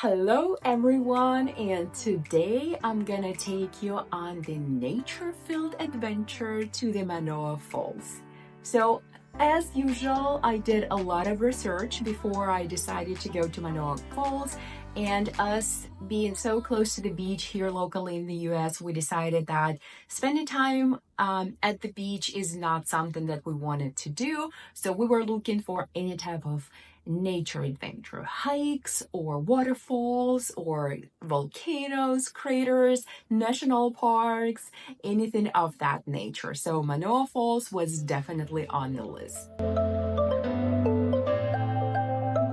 Hello everyone, and today I'm gonna take you on the nature-filled adventure to the Manoa Falls. So, as usual, I did a lot of research before I decided to go to Manoa Falls, and us being so close to the beach here locally in the US, we decided that spending time at the beach is not something that we wanted to do. So we were looking for any type of nature adventure, hikes or waterfalls or volcanoes, craters, national parks, anything of that nature. So Manoa Falls was definitely on the list.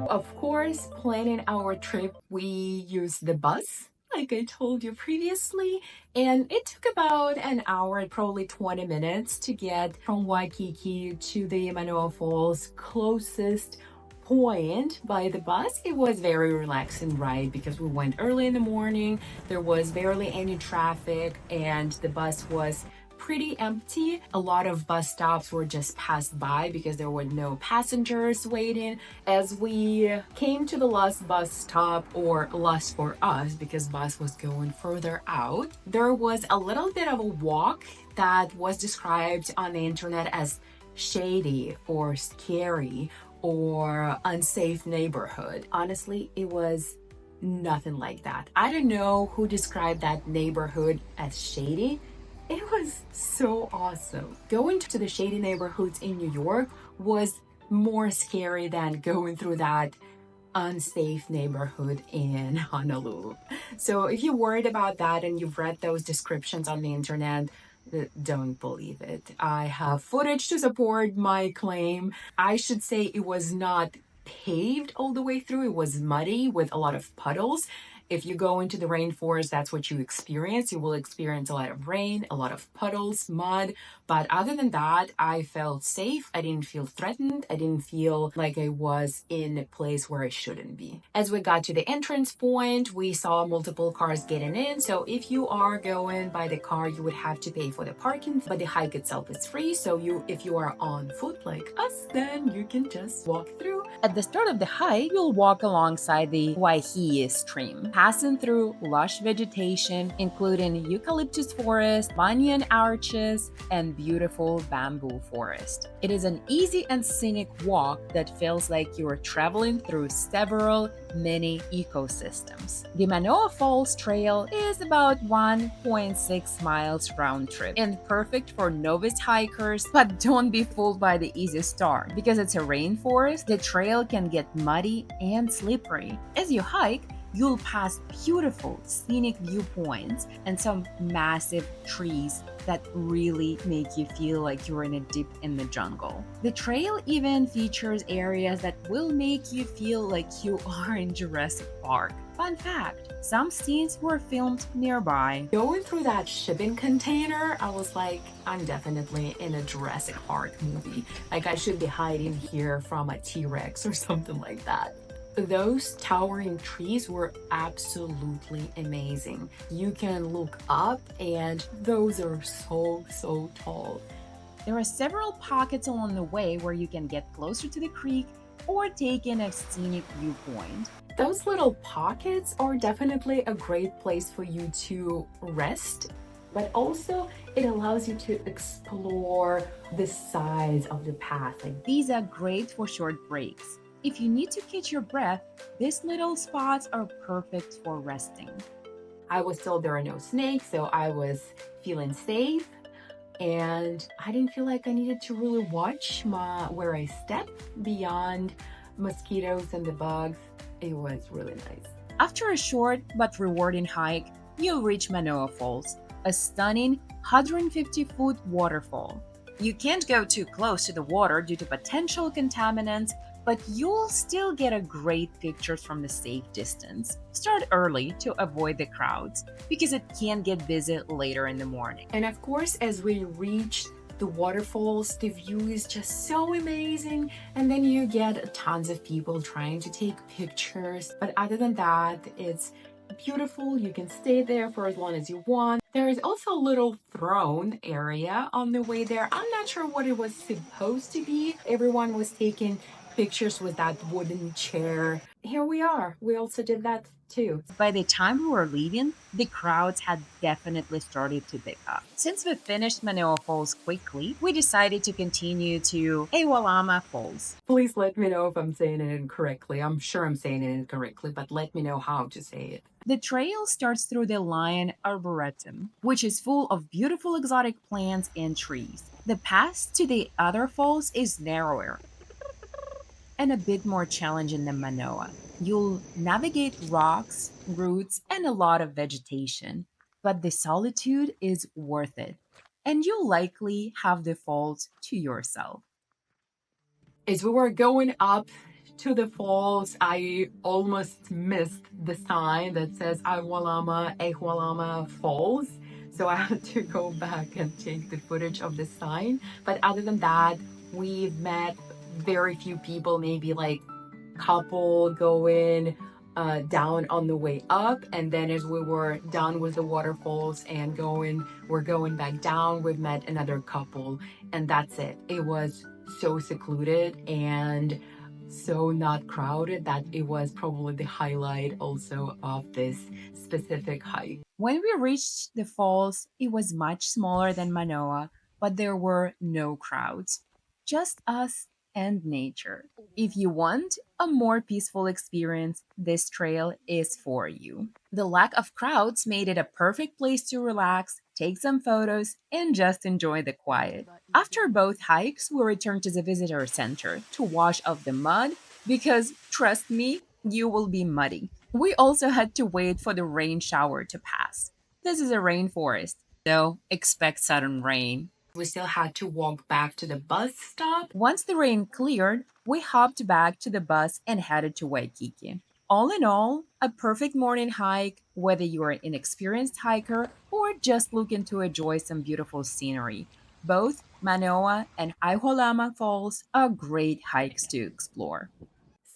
Of course, planning our trip, we used the bus, like I told you previously, and it took about an hour, probably 20 minutes to get from Waikiki to the Manoa Falls closest point by the bus. It was very relaxing ride because we went early in the morning, there was barely any traffic, and the bus was pretty empty. A lot of bus stops were just passed by because there were no passengers waiting. As we came to the last bus stop, or last for us because bus was going further out, there was a little bit of a walk that was described on the internet as shady or scary or unsafe neighborhood. Honestly, it was nothing like that. I don't know who described that neighborhood as shady. It was so awesome. Going to the shady neighborhoods in New York was more scary than going through that unsafe neighborhood in Honolulu. So if you're worried about that and you've read those descriptions on the internet, don't believe it. I have footage to support my claim. I should say it was not paved all the way through. It was muddy with a lot of puddles. If you go into the rainforest, that's what you experience. You will experience a lot of rain, a lot of puddles, mud. But other than that, I felt safe. I didn't feel threatened. I didn't feel like I was in a place where I shouldn't be. As we got to the entrance point, we saw multiple cars getting in. So if you are going by the car, you would have to pay for the parking, but the hike itself is free. So if you are on foot like us, then you can just walk through. At the start of the hike, you'll walk alongside the Waihi stream, passing through lush vegetation, including eucalyptus forest, banyan arches, and beautiful bamboo forest. It is an easy and scenic walk that feels like you are traveling through several mini ecosystems. The Manoa Falls Trail is about 1.6 miles round trip and perfect for novice hikers, but don't be fooled by the easy start. Because it's a rainforest, the trail can get muddy and slippery. As you hike, you'll pass beautiful scenic viewpoints and some massive trees that really make you feel like you're in a deep in the jungle. The trail even features areas that will make you feel like you are in Jurassic Park. Fun fact, some scenes were filmed nearby. Going through that shipping container, I was like, I'm definitely in a Jurassic Park movie. Like I should be hiding here from a T-Rex or something like that. Those towering trees were absolutely amazing. You can look up and those are so tall. There are several pockets along the way where you can get closer to the creek or take in a scenic viewpoint. Those little pockets are definitely a great place for you to rest, but also it allows you to explore the sides of the path. Like these are great for short breaks. If you need to catch your breath, these little spots are perfect for resting. I was told there are no snakes, so I was feeling safe, and I didn't feel like I needed to really watch where I step beyond mosquitoes and the bugs. It was really nice. After a short but rewarding hike, you'll reach Manoa Falls, a stunning 150-foot waterfall. You can't go too close to the water due to potential contaminants, but you'll still get a great pictures from the safe distance. Start early to avoid the crowds because it can get busy later in the morning. And of course, as we reach the waterfalls, the view is just so amazing, and then you get tons of people trying to take pictures. But other than that, it's beautiful. You can stay there for as long as you want. There is also a little throne area on the way there. I'm not sure what it was supposed to be. Everyone was taking pictures with that wooden chair. here we are. We also did that too. By the time we were leaving, the crowds had definitely started to pick up. Since we finished Manoa Falls quickly, we decided to continue to Aihualama Falls. Please let me know if I'm saying it incorrectly. I'm sure I'm saying it incorrectly, but let me know how to say it. The trail starts through the Lion Arboretum, which is full of beautiful exotic plants and trees. The path to the other falls is narrower and a bit more challenging than Manoa. You'll navigate rocks, roots, and a lot of vegetation, but the solitude is worth it, and you'll likely have the falls to yourself. As we were going up to the falls, I almost missed the sign that says Aihualama Falls. So I had to go back and take the footage of the sign. But other than that, we've met very few people, maybe like couple going down on the way up, and then as we were done with the waterfalls and we're going back down, we've met another couple, and that's it. It was so secluded and so not crowded that it was probably the highlight also of this specific hike. When we reached the falls, it was much smaller than Manoa, but there were no crowds, just us and nature. If you want a more peaceful experience, this trail is for you. The lack of crowds made it a perfect place to relax, take some photos, and just enjoy the quiet. After both hikes, we returned to the visitor center to wash off the mud because, trust me, you will be muddy. We also had to wait for the rain shower to pass. This is a rainforest, so expect sudden rain. We still had to walk back to the bus stop. Once the rain cleared, we hopped back to the bus and headed to Waikiki. All in all, a perfect morning hike, whether you are an experienced hiker or just looking to enjoy some beautiful scenery. Both Manoa and Aihualama Falls are great hikes to explore.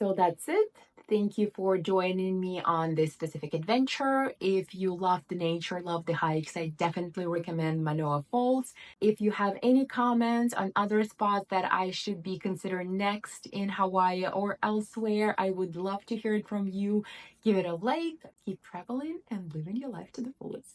So that's it. Thank you for joining me on this specific adventure. If you love the nature, love the hikes, I definitely recommend Manoa Falls. If you have any comments on other spots that I should be considering next in Hawaii or elsewhere, I would love to hear it from you. Give it a like, keep traveling, and living your life to the fullest.